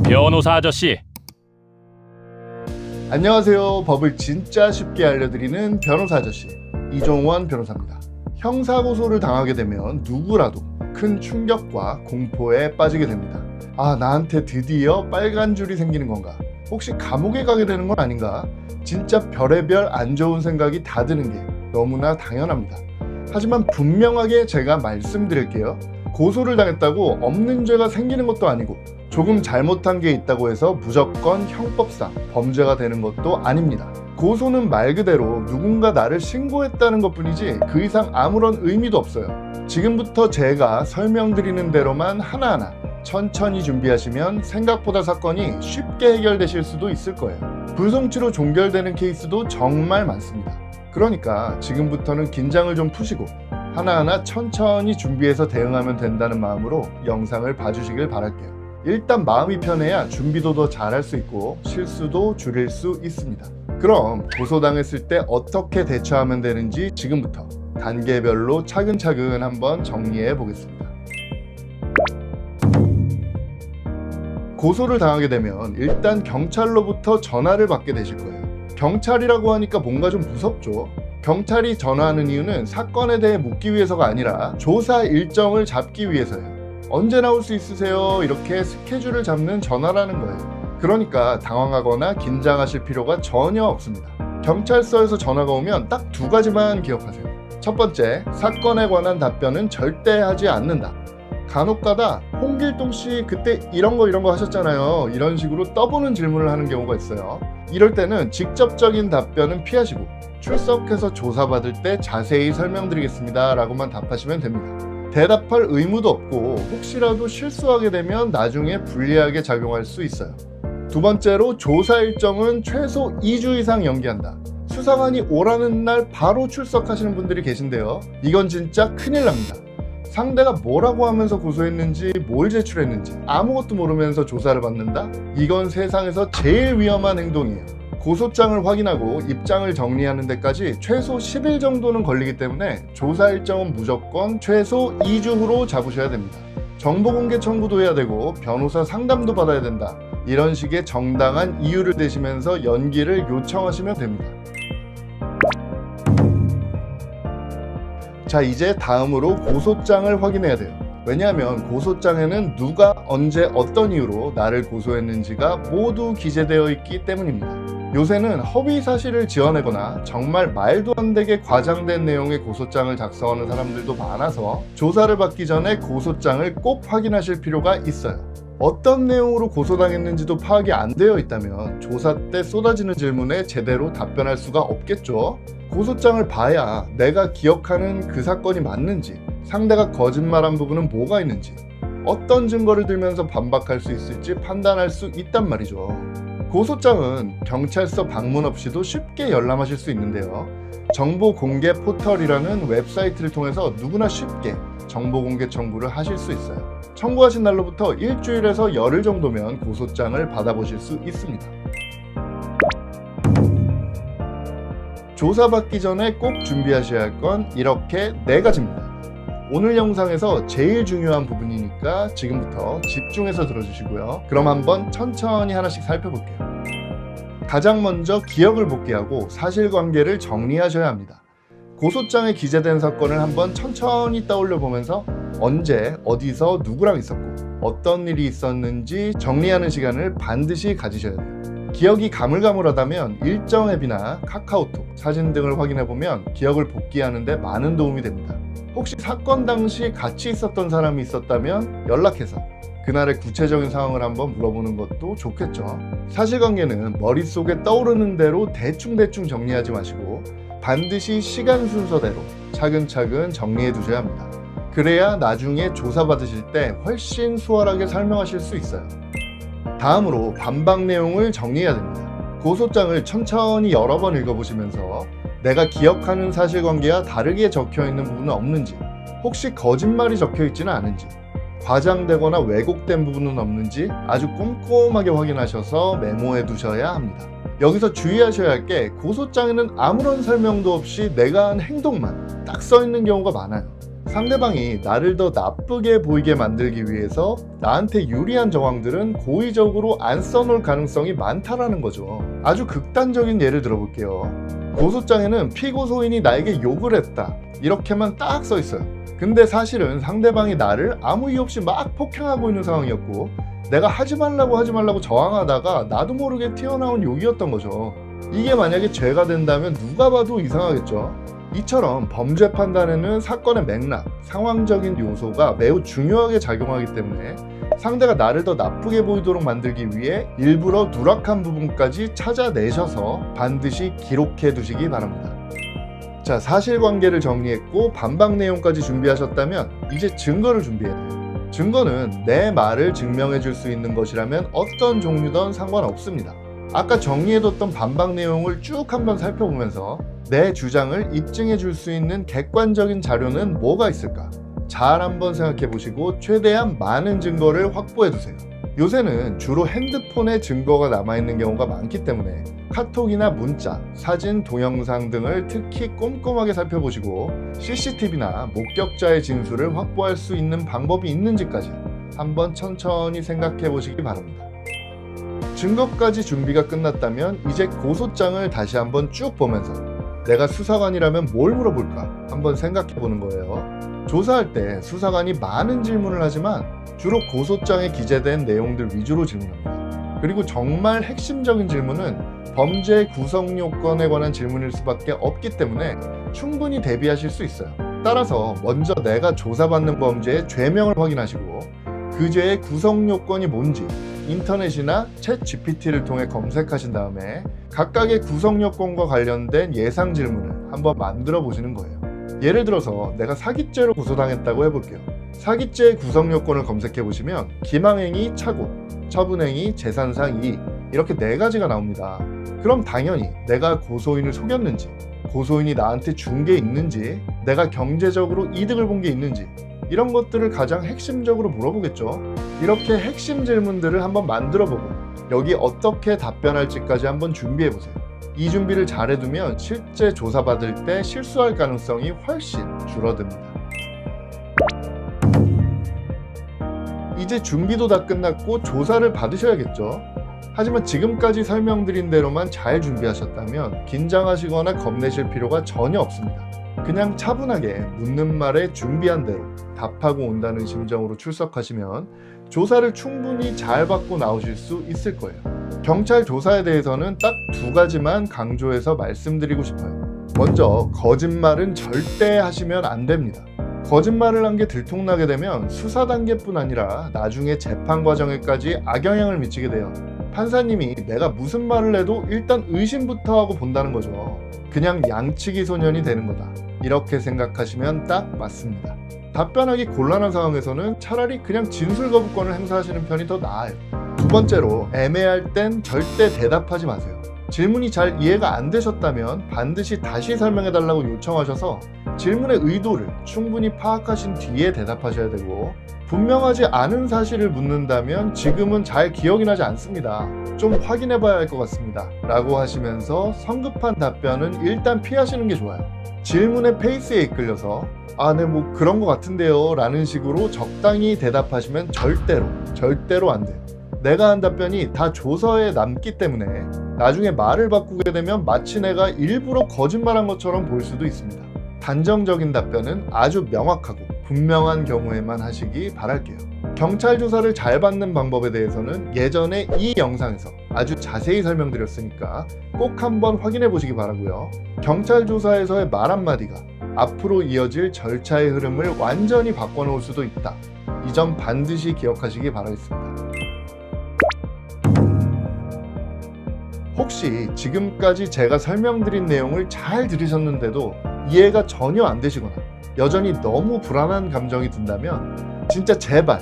변호사 아저씨. 안녕하세요. 법을 진짜 쉽게 알려드리는 변호사 아저씨 이종원 변호사입니다. 형사고소를 당하게 되면 누구라도 큰 충격과 공포에 빠지게 됩니다. 아, 나한테 드디어 빨간 줄이 생기는 건가? 혹시 감옥에 가게 되는 건 아닌가? 진짜 별의별 안 좋은 생각이 다 드는 게 너무나 당연합니다. 하지만 분명하게 제가 말씀드릴게요. 고소를 당했다고 없는 죄가 생기는 것도 아니고 조금 잘못한 게 있다고 해서 무조건 형법상 범죄가 되는 것도 아닙니다. 고소는 말 그대로 누군가 나를 신고했다는 것뿐이지 그 이상 아무런 의미도 없어요. 지금부터 제가 설명드리는 대로만 하나하나 천천히 준비하시면 생각보다 사건이 쉽게 해결되실 수도 있을 거예요. 불송치로 종결되는 케이스도 정말 많습니다. 그러니까 지금부터는 긴장을 좀 푸시고 하나하나 천천히 준비해서 대응하면 된다는 마음으로 영상을 봐주시길 바랄게요. 일단 마음이 편해야 준비도 더 잘할 수 있고 실수도 줄일 수 있습니다. 그럼 고소당했을 때 어떻게 대처하면 되는지 지금부터 단계별로 차근차근 한번 정리해 보겠습니다. 고소를 당하게 되면 일단 경찰로부터 전화를 받게 되실 거예요. 경찰이라고 하니까 뭔가 좀 무섭죠? 경찰이 전화하는 이유는 사건에 대해 묻기 위해서가 아니라 조사 일정을 잡기 위해서예요. 언제 나올 수 있으세요? 이렇게 스케줄을 잡는 전화라는 거예요. 그러니까 당황하거나 긴장하실 필요가 전혀 없습니다. 경찰서에서 전화가 오면 딱 두 가지만 기억하세요. 첫 번째, 사건에 관한 답변은 절대 하지 않는다. 간혹가다 홍길동씨 그때 이런 거 하셨잖아요, 이런 식으로 떠보는 질문을 하는 경우가 있어요. 이럴 때는 직접적인 답변은 피하시고 출석해서 조사받을 때 자세히 설명드리겠습니다 라고만 답하시면 됩니다. 대답할 의무도 없고 혹시라도 실수하게 되면 나중에 불리하게 작용할 수 있어요. 두 번째로, 조사 일정은 최소 2주 이상 연기한다. 수사관이 오라는 날 바로 출석하시는 분들이 계신데요, 이건 진짜 큰일 납니다. 상대가 뭐라고 하면서 고소했는지 뭘 제출했는지 아무것도 모르면서 조사를 받는다? 이건 세상에서 제일 위험한 행동이에요. 고소장을 확인하고 입장을 정리하는 데까지 최소 10일 정도는 걸리기 때문에 조사 일정은 무조건 최소 2주 후로 잡으셔야 됩니다. 정보공개 청구도 해야 되고 변호사 상담도 받아야 된다. 이런 식의 정당한 이유를 대시면서 연기를 요청하시면 됩니다. 자, 이제 다음으로 고소장을 확인해야 돼요. 왜냐하면 고소장에는 누가 언제 어떤 이유로 나를 고소했는지가 모두 기재되어 있기 때문입니다. 요새는 허위 사실을 지어내거나 정말 말도 안 되게 과장된 내용의 고소장을 작성하는 사람들도 많아서 조사를 받기 전에 고소장을 꼭 확인하실 필요가 있어요. 어떤 내용으로 고소당했는지도 파악이 안 되어 있다면 조사 때 쏟아지는 질문에 제대로 답변할 수가 없겠죠. 고소장을 봐야 내가 기억하는 그 사건이 맞는지, 상대가 거짓말한 부분은 뭐가 있는지, 어떤 증거를 들면서 반박할 수 있을지 판단할 수 있단 말이죠. 고소장은 경찰서 방문 없이도 쉽게 열람하실 수 있는데요, 정보공개 포털이라는 웹사이트를 통해서 누구나 쉽게 정보공개 청구를 하실 수 있어요. 청구하신 날로부터 일주일에서 열흘 정도면 고소장을 받아보실 수 있습니다. 조사받기 전에 꼭 준비하셔야 할 건 이렇게 4가지입니다. 오늘 영상에서 제일 중요한 부분이니까 지금부터 집중해서 들어주시고요. 그럼 한번 천천히 하나씩 살펴볼게요. 가장 먼저 기억을 복귀하고 사실관계를 정리하셔야 합니다. 고소장에 기재된 사건을 한번 천천히 떠올려 보면서 언제, 어디서, 누구랑 있었고 어떤 일이 있었는지 정리하는 시간을 반드시 가지셔야 돼요. 기억이 가물가물하다면 일정 앱이나 카카오톡, 사진 등을 확인해보면 기억을 복귀하는 데 많은 도움이 됩니다. 혹시 사건 당시 같이 있었던 사람이 있었다면 연락해서 그날의 구체적인 상황을 한번 물어보는 것도 좋겠죠. 사실관계는 머릿속에 떠오르는 대로 대충 정리하지 마시고 반드시 시간 순서대로 차근차근 정리해 두셔야 합니다. 그래야 나중에 조사받으실 때 훨씬 수월하게 설명하실 수 있어요. 다음으로 반박 내용을 정리해야 됩니다. 고소장을 천천히 여러 번 읽어보시면서 내가 기억하는 사실관계와 다르게 적혀있는 부분은 없는지, 혹시 거짓말이 적혀있지는 않은지, 과장되거나 왜곡된 부분은 없는지 아주 꼼꼼하게 확인하셔서 메모해 두셔야 합니다. 여기서 주의하셔야 할 게 고소장에는 아무런 설명도 없이 내가 한 행동만 딱 써있는 경우가 많아요. 상대방이 나를 더 나쁘게 보이게 만들기 위해서 나한테 유리한 정황들은 고의적으로 안 써놓을 가능성이 많다라는 거죠. 아주 극단적인 예를 들어볼게요. 고소장에는 피고소인이 나에게 욕을 했다 이렇게만 딱 써 있어요. 근데 사실은 상대방이 나를 아무 이유 없이 막 폭행하고 있는 상황이었고 내가 하지 말라고 저항하다가 나도 모르게 튀어나온 욕이었던 거죠. 이게 만약에 죄가 된다면 누가 봐도 이상하겠죠. 이처럼 범죄 판단에는 사건의 맥락, 상황적인 요소가 매우 중요하게 작용하기 때문에 상대가 나를 더 나쁘게 보이도록 만들기 위해 일부러 누락한 부분까지 찾아내셔서 반드시 기록해 두시기 바랍니다. 자, 사실관계를 정리했고 반박 내용까지 준비하셨다면 이제 증거를 준비해야 돼요. 증거는 내 말을 증명해 줄 수 있는 것이라면 어떤 종류든 상관없습니다. 아까 정리해뒀던 반박 내용을 쭉 한번 살펴보면서 내 주장을 입증해 줄 수 있는 객관적인 자료는 뭐가 있을까? 잘 한번 생각해 보시고 최대한 많은 증거를 확보해 두세요. 요새는 주로 핸드폰에 증거가 남아있는 경우가 많기 때문에 카톡이나 문자, 사진, 동영상 등을 특히 꼼꼼하게 살펴보시고 CCTV나 목격자의 진술을 확보할 수 있는 방법이 있는지까지 한번 천천히 생각해 보시기 바랍니다. 증거까지 준비가 끝났다면 이제 고소장을 다시 한번 쭉 보면서 내가 수사관이라면 뭘 물어볼까 한번 생각해 보는 거예요. 조사할 때 수사관이 많은 질문을 하지만 주로 고소장에 기재된 내용들 위주로 질문합니다. 그리고 정말 핵심적인 질문은 범죄 구성 요건에 관한 질문일 수밖에 없기 때문에 충분히 대비하실 수 있어요. 따라서 먼저 내가 조사받는 범죄의 죄명을 확인하시고 그 죄의 구성 요건이 뭔지 인터넷이나 챗 GPT를 통해 검색하신 다음에 각각의 구성 요건과 관련된 예상 질문을 한번 만들어 보시는 거예요. 예를 들어서 내가 사기죄로 고소당했다고 해볼게요. 사기죄 구성 요건을 검색해 보시면 기망행위 차고, 처분행위, 재산상 이익 이렇게 4가지가 나옵니다. 그럼 당연히 내가 고소인을 속였는지, 고소인이 나한테 준 게 있는지, 내가 경제적으로 이득을 본 게 있는지 이런 것들을 가장 핵심적으로 물어보겠죠. 이렇게 핵심 질문들을 한번 만들어보고 여기 어떻게 답변할지까지 한번 준비해보세요. 이 준비를 잘 해두면 실제 조사받을 때 실수할 가능성이 훨씬 줄어듭니다. 이제 준비도 다 끝났고 조사를 받으셔야겠죠. 하지만 지금까지 설명드린 대로만 잘 준비하셨다면 긴장하시거나 겁내실 필요가 전혀 없습니다. 그냥 차분하게 묻는 말에 준비한 대로 답하고 온다는 심정으로 출석하시면 조사를 충분히 잘 받고 나오실 수 있을 거예요. 경찰 조사에 대해서는 딱 2가지만 강조해서 말씀드리고 싶어요. 먼저 거짓말은 절대 하시면 안 됩니다. 거짓말을 한 게 들통나게 되면 수사 단계뿐 아니라 나중에 재판 과정에까지 악영향을 미치게 돼요. 판사님이 내가 무슨 말을 해도 일단 의심부터 하고 본다는 거죠. 그냥 양치기 소년이 되는 거다. 이렇게 생각하시면 딱 맞습니다. 답변하기 곤란한 상황에서는 차라리 그냥 진술 거부권을 행사하시는 편이 더 나아요. 2번째로 애매할 땐 절대 대답하지 마세요. 질문이 잘 이해가 안 되셨다면 반드시 다시 설명해 달라고 요청하셔서 질문의 의도를 충분히 파악하신 뒤에 대답하셔야 되고, 분명하지 않은 사실을 묻는다면 지금은 잘 기억이 나지 않습니다. 좀 확인해 봐야 할 것 같습니다. 라고 하시면서 성급한 답변은 일단 피하시는 게 좋아요. 질문의 페이스에 이끌려서 네 뭐 그런 것 같은데요 라는 식으로 적당히 대답하시면 절대로 안 돼요. 내가 한 답변이 다 조서에 남기 때문에 나중에 말을 바꾸게 되면 마치 내가 일부러 거짓말한 것처럼 보일 수도 있습니다. 단정적인 답변은 아주 명확하고 분명한 경우에만 하시기 바랄게요. 경찰 조사를 잘 받는 방법에 대해서는 예전에 이 영상에서 아주 자세히 설명드렸으니까 꼭 한번 확인해 보시기 바라고요. 경찰 조사에서의 말 한마디가 앞으로 이어질 절차의 흐름을 완전히 바꿔놓을 수도 있다. 이 점 반드시 기억하시기 바라겠습니다. 혹시 지금까지 제가 설명드린 내용을 잘 들으셨는데도 이해가 전혀 안 되시거나 여전히 너무 불안한 감정이 든다면 진짜 제발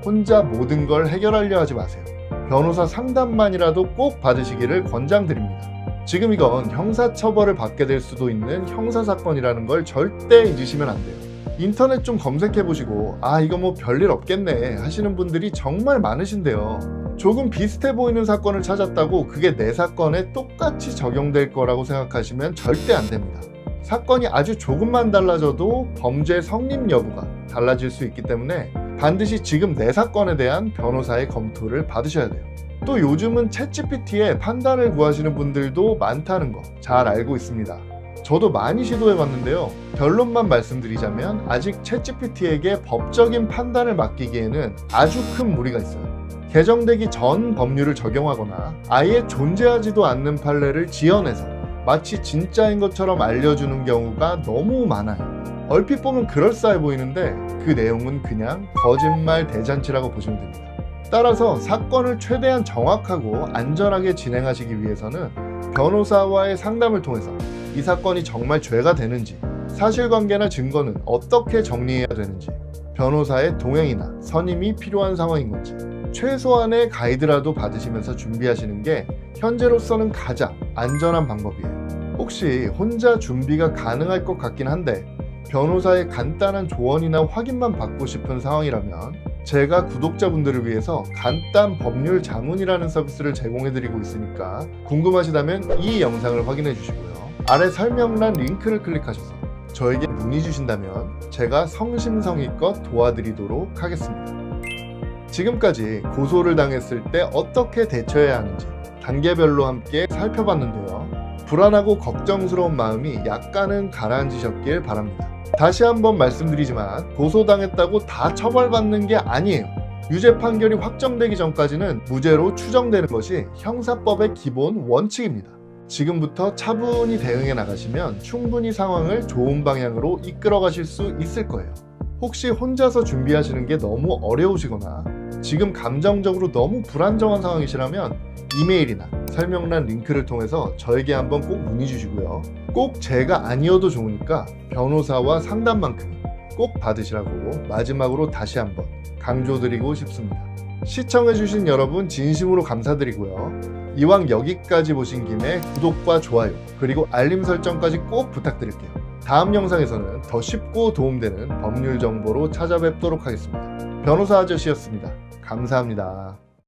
혼자 모든 걸 해결하려 하지 마세요. 변호사 상담만이라도 꼭 받으시기를 권장드립니다. 지금 이건 형사처벌을 받게 될 수도 있는 형사사건이라는 걸 절대 잊으시면 안 돼요. 인터넷 좀 검색해보시고 이거 뭐 별일 없겠네 하시는 분들이 정말 많으신데요. 조금 비슷해 보이는 사건을 찾았다고 그게 내 사건에 똑같이 적용될 거라고 생각하시면 절대 안 됩니다. 사건이 아주 조금만 달라져도 범죄 성립 여부가 달라질 수 있기 때문에 반드시 지금 내 사건에 대한 변호사의 검토를 받으셔야 돼요. 또 요즘은 챗GPT에 판단을 구하시는 분들도 많다는 거 잘 알고 있습니다. 저도 많이 시도해봤는데요. 결론만 말씀드리자면 아직 챗GPT에게 법적인 판단을 맡기기에는 아주 큰 무리가 있어요. 개정되기 전 법률을 적용하거나 아예 존재하지도 않는 판례를 지어내서 마치 진짜인 것처럼 알려주는 경우가 너무 많아요. 얼핏 보면 그럴싸해 보이는데 그 내용은 그냥 거짓말 대잔치라고 보시면 됩니다. 따라서 사건을 최대한 정확하고 안전하게 진행하시기 위해서는 변호사와의 상담을 통해서 이 사건이 정말 죄가 되는지, 사실관계나 증거는 어떻게 정리해야 되는지, 변호사의 동행이나 선임이 필요한 상황인 건지 최소한의 가이드라도 받으시면서 준비하시는 게 현재로서는 가장 안전한 방법이에요. 혹시 혼자 준비가 가능할 것 같긴 한데 변호사의 간단한 조언이나 확인만 받고 싶은 상황이라면 제가 구독자분들을 위해서 간단 법률 자문이라는 서비스를 제공해드리고 있으니까 궁금하시다면 이 영상을 확인해 주시고요. 아래 설명란 링크를 클릭하셔서 저에게 문의 주신다면 제가 성심성의껏 도와드리도록 하겠습니다. 지금까지 고소를 당했을 때 어떻게 대처해야 하는지 단계별로 함께 살펴봤는데요. 불안하고 걱정스러운 마음이 약간은 가라앉으셨길 바랍니다. 다시 한번 말씀드리지만 고소당했다고 다 처벌받는 게 아니에요. 유죄 판결이 확정되기 전까지는 무죄로 추정되는 것이 형사법의 기본 원칙입니다. 지금부터 차분히 대응해 나가시면 충분히 상황을 좋은 방향으로 이끌어 가실 수 있을 거예요. 혹시 혼자서 준비하시는 게 너무 어려우시거나 지금 감정적으로 너무 불안정한 상황이시라면 이메일이나 설명란 링크를 통해서 저에게 한번 꼭 문의 주시고요. 꼭 제가 아니어도 좋으니까 변호사와 상담만큼은 꼭 받으시라고 마지막으로 다시 한번 강조드리고 싶습니다. 시청해주신 여러분 진심으로 감사드리고요. 이왕 여기까지 보신 김에 구독과 좋아요 그리고 알림 설정까지 꼭 부탁드릴게요. 다음 영상에서는 더 쉽고 도움되는 법률 정보로 찾아뵙도록 하겠습니다. 변호사 아저씨였습니다. 감사합니다.